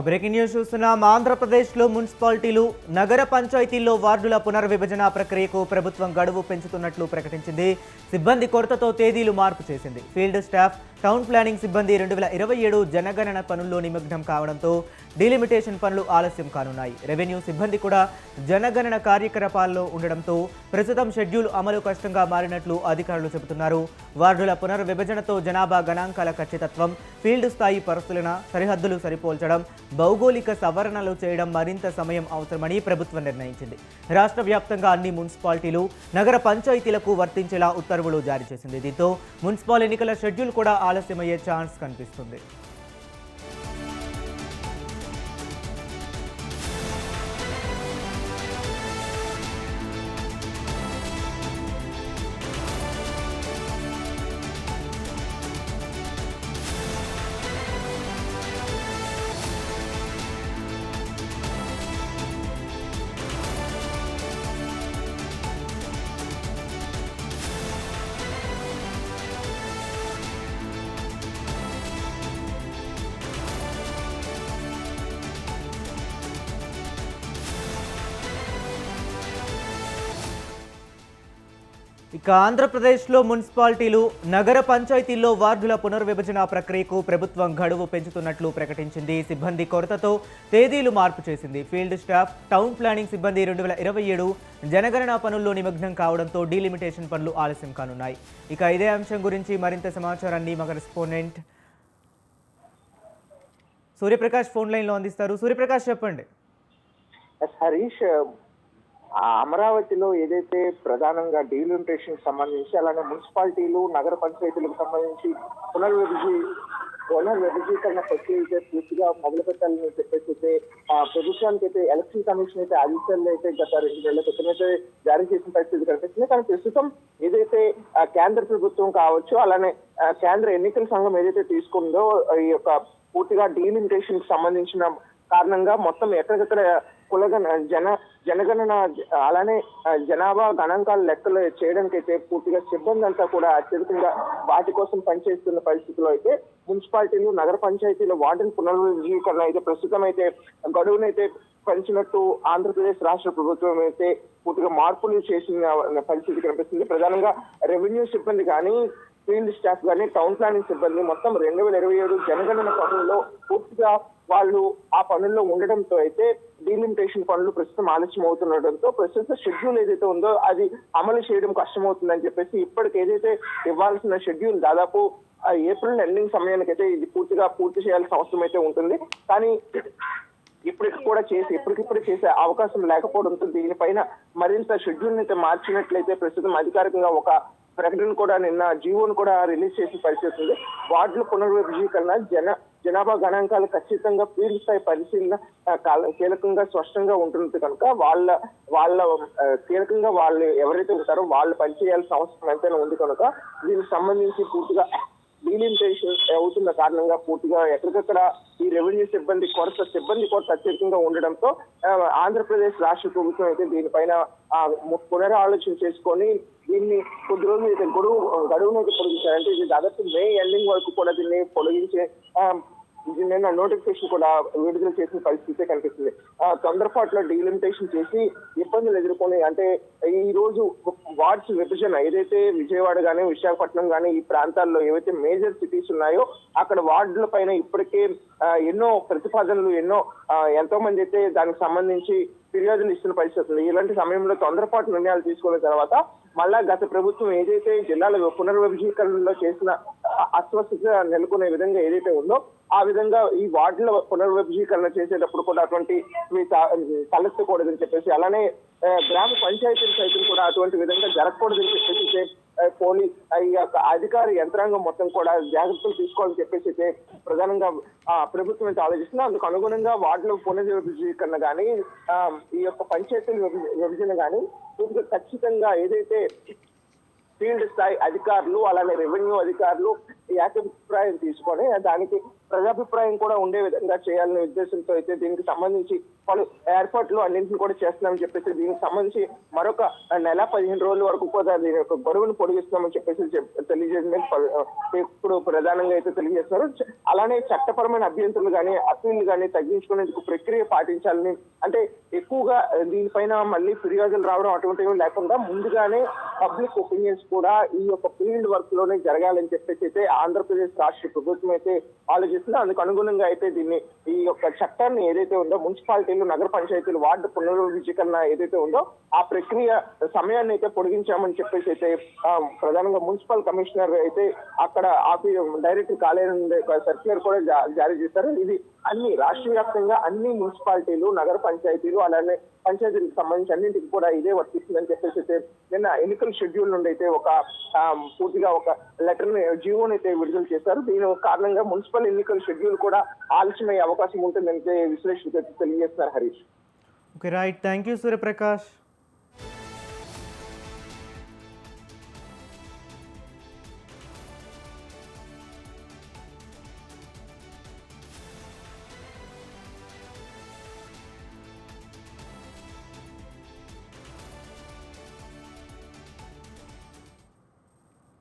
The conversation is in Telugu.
బ్రేకింగ్ న్యూస్ చూస్తున్నాం. ఆంధ్రప్రదేశ్లో మున్సిపాలిటీలు, నగర పంచాయతీల్లో వార్డుల పునర్విభజన ప్రక్రియకు ప్రభుత్వం గడువు పెంచుతున్నట్లు ప్రకటించింది. సిబ్బంది కొరతతో తేదీలు మార్పు చేసింది. ఫీల్డ్ స్టాఫ్, టౌన్ ప్లానింగ్ సిబ్బంది 2027 జనగణన పనుల్లో నిమగ్నం కావడంతో డీలిమిటేషన్ పనులు ఆలస్యం కానున్నాయి. రెవెన్యూ సిబ్బంది కూడా జనగణన కార్యకలాపాల్లో ఉండడంతో ప్రస్తుతం షెడ్యూల్ అమలు కష్టంగా మారినట్లు అధికారులు చెబుతున్నారు. వార్డుల పునర్విభజనతో జనాభా గణాంకాల ఖచ్చితత్వం, ఫీల్డ్ స్థాయి పరిశీలన, సరిహద్దులు సరిపోల్చడం, భౌగోళిక సవరణలు చేయడం మరింత సమయం అవసరమని ప్రభుత్వం నిర్ణయించింది. రాష్ట్ర వ్యాప్తంగా అన్ని మున్సిపాలిటీలు, నగర పంచాయతీలకు వర్తించేలా ఉత్తర్వులు జారీ చేసింది. దీంతో మున్సిపల్ ఎన్నికల షెడ్యూల్ కూడా ఆలస్యమయ్యే ఛాన్స్ కనిపిస్తుంది. ఇక ఆంధ్రప్రదేశ్లో మున్సిపాలిటీలు, నగర పంచాయతీల్లో వార్డుల పునర్విభజన ప్రక్రియకు ప్రభుత్వం గడువు పెంచుతున్నట్లు ప్రకటించింది. సిబ్బంది కొరతతో తేదీలు మార్పు చేసింది. ఫీల్డ్ స్టాఫ్, టౌన్ ప్లానింగ్ సిబ్బంది 2027 జనగణన పనుల్లో నిమగ్నం కావడంతో డీలిమిటేషన్ పనులు ఆలస్యం కానున్నాయి. ఇక ఇదే అంశం గురించి మరింత సమాచారాన్ని మా కరెస్పాండెంట్ సూర్యప్రకాష్ ఫోన్ లైన్లో అందిస్తారు. సూర్యప్రకాష్, చెప్పండి. హరీష్, అమరావతిలో ఏదైతే ప్రధానంగా డీలిమిటేషన్ సంబంధించి, అలానే మున్సిపాలిటీలు, నగర పంచాయతీలకు సంబంధించి పునర్విభజీకరణ ప్రక్రియ అయితే పూర్తిగా మొదలు పెట్టాలని చెప్పేసి ప్రభుత్వానికి అయితే ఎలక్షన్ కమిషన్ అయితే ఆదేశాలు అయితే గత 2 నెలల క్రితం అయితే జారీ చేసిన పరిస్థితి కనిపిస్తుంది. కానీ ప్రస్తుతం ఏదైతే కేంద్ర ప్రభుత్వం కావచ్చు, అలానే కేంద్ర ఎన్నికల సంఘం ఏదైతే తీసుకుందో ఈ యొక్క పూర్తిగా డీలిమిటేషన్ సంబంధించిన కారణంగా మొత్తం ఎక్కడికక్కడ జనగణన అలానే జనాభా గణాంకాలు లెక్కలు చేయడానికి అయితే పూర్తిగా సిబ్బంది అంతా కూడా అత్యధికంగా వాటి కోసం పనిచేస్తున్న పరిస్థితిలో అయితే మున్సిపాలిటీలు, నగర పంచాయతీల వార్డుల పునర్విభజీకరణ అయితే ప్రస్తుతం అయితే గడువునైతే పెంచినట్టు ఆంధ్రప్రదేశ్ రాష్ట్ర ప్రభుత్వం అయితే పూర్తిగా మార్పులు చేసిన పరిస్థితి కనిపిస్తుంది. ప్రధానంగా రెవెన్యూ సిబ్బంది కానీ, ఫీల్డ్ స్టాఫ్ కానీ, టౌన్ ప్లానింగ్ సిబ్బంది మొత్తం 2027 జనగణన పనుల్లో పూర్తిగా వాళ్ళు ఆ పనుల్లో ఉండడంతో అయితే డీలిమిటేషన్ పనులు ప్రస్తుతం ఆలస్యం అవుతుండటంతో ప్రస్తుత షెడ్యూల్ ఏదైతే ఉందో అది అమలు చేయడం కష్టమవుతుందని చెప్పేసి ఇప్పటికి ఏదైతే ఇవ్వాల్సిన షెడ్యూల్ దాదాపు ఏప్రిల్ ఎండింగ్ సమయానికైతే ఇది పూర్తి చేయాల్సిన అవసరం అయితే ఉంటుంది. కానీ ఇప్పటికిప్పుడు చేసే అవకాశం లేకపోవడంతో దీనిపైన మరింత షెడ్యూల్ అయితే మార్చినట్లయితే ప్రస్తుతం అధికారికంగా ఒక ప్రకటన కూడా నిన్న జీవోను కూడా రిలీజ్ చేసిన పరిస్థితి ఉంది. వార్డుల పునర్విభజీకరణ, జనాభా గణాంకాలు ఖచ్చితంగా ఫీల్డ్ స్థాయి పరిశీలన కీలకంగా స్పష్టంగా ఉంటుంది కనుక కీలకంగా వాళ్ళు ఎవరైతే ఉంటారో వాళ్ళు పనిచేయాల్సిన అవసరం ఎంతైనా ఉంది కనుక దీనికి సంబంధించి పూర్తిగా డీలిమిటేషన్ అవుతున్న కారణంగా పూర్తిగా ఎక్కడికక్కడ ఈ రెవెన్యూ సిబ్బంది కొరత అత్యధికంగా ఉండడంతో ఆంధ్రప్రదేశ్ రాష్ట్ర ప్రభుత్వం అయితే దీనిపైన పునరాలోచన చేసుకొని దీన్ని కొద్ది రోజులు అయితే గడువును అయితే పొడిగించారంటే ఇది దాదాపు మే ఎండింగ్ వరకు కూడా దీన్ని పొడిగించే నిన్న నోటిఫికేషన్ కూడా విడుదల చేసిన పరిస్థితి కనిపిస్తుంది. తొందరపాటులో డీలిమిటేషన్ చేసి ఇబ్బందులు ఎదుర్కొని, అంటే ఈ రోజు వార్డ్స్ విభజన ఏదైతే విజయవాడ గానీ, విశాఖపట్నం గానీ ఈ ప్రాంతాల్లో ఏవైతే మేజర్ సిటీస్ ఉన్నాయో అక్కడ వార్డుల పైన ఇప్పటికే ఎన్నో ప్రతిపాదనలు ఎంతో మంది అయితే దానికి సంబంధించి ఫిర్యాదులు ఇస్తున్న పరిస్థితి ఉంది. ఇలాంటి సమయంలో తొందరపాటు నిర్ణయాలు తీసుకున్న తర్వాత మళ్ళా గత ప్రభుత్వం ఏదైతే జిల్లాల పునర్విభజీకరణలో చేసిన అస్వస్థత నెలకొనే విధంగా ఏదైతే ఉందో ఆ విధంగా ఈ వార్డుల పునర్విభజీకరణ చేసేటప్పుడు కూడా అటువంటి తలెత్తకూడదని చెప్పేసి, అలానే గ్రామ పంచాయతీలు సైతం కూడా అటువంటి విధంగా జరగకూడదని చెప్పేసి ఈ యొక్క అధికార యంత్రాంగం మొత్తం కూడా జాగ్రత్తలు తీసుకోవాలని చెప్పేసి ప్రధానంగా ప్రభుత్వం అయితే ఆలోచిస్తుంది. అందుకు అనుగుణంగా వార్డుల పునర్విభజీకరణ కానీ, ఈ యొక్క పంచాయతీల విభజన కానీ ఖచ్చితంగా ఏదైతే ఫీల్డ్ స్థాయి అధికారులు అలానే రెవెన్యూ అధికారులు ఈ అభిప్రాయం తీసుకొని దానికి ప్రజాభిప్రాయం కూడా ఉండే విధంగా చేయాలనే ఉద్దేశంతో అయితే దీనికి సంబంధించి పలు ఏర్పాట్లు అన్నింటినీ కూడా చేస్తున్నామని చెప్పేసి, దీనికి సంబంధించి మరొక నెల 15 రోజుల వరకు కూడా దీని యొక్క గడువును పొడిగిస్తున్నామని చెప్పేసి తెలియజేసింది ఇప్పుడు ప్రధానంగా అయితే తెలియజేస్తున్నారు. అలానే చట్టపరమైన అభ్యంతరాలు కానీ అప్పీళ్లు కానీ తగ్గించుకునేందుకు ప్రక్రియ పాటించాలని, అంటే ఎక్కువగా దీనిపైన మళ్ళీ ఫిర్యాదులు రావడం అటువంటివి లేకుండా ముందుగానే పబ్లిక్ ఒపీనియన్స్ కూడా ఈ యొక్క ఫీల్డ్ వర్క్ లోనే జరగాలని చెప్పేసి అయితే ఆంధ్రప్రదేశ్ రాష్ట్ర ప్రభుత్వం అయితే ఆలోచిస్తుంది. అందుకు అనుగుణంగా అయితే దీన్ని ఈ యొక్క చట్టాన్ని ఏదైతే ఉందో మున్సిపాలిటీలు, నగర పంచాయతీలు, వార్డు పునర్విభజీకరణ ఏదైతే ఉందో ఆ ప్రక్రియ సమయాన్ని అయితే పొడిగించామని చెప్పేసి అయితే ప్రధానంగా మున్సిపల్ కమిషనర్ అయితే అక్కడ డైరెక్టర్ కార్యాలయం సర్క్యులర్ కూడా జారీ చేశారు. ఇది అన్ని రాష్ట్ర వ్యాప్తంగా అన్ని మున్సిపాలిటీలు, నగర పంచాయతీలు, అలానే పంచాయతీలకు సంబంధించి అన్నింటికి కూడా ఇదే వర్తిస్తుందని చెప్పేసి అయితే నిన్న ఎన్నికల షెడ్యూల్ నుండి అయితే ఒక పూర్తిగా ఒక లెటర్ ని జీవోని అయితే విడుదల చేశారు. దీని కారణంగా మున్సిపల్ ఎన్నికల షెడ్యూల్ కూడా ఆలస్యమయ్యే అవకాశం ఉంటుందని విశ్లేషకులు తెలియజేస్తున్నారు. Harish. Okay, right. Thank you Suryaprakash.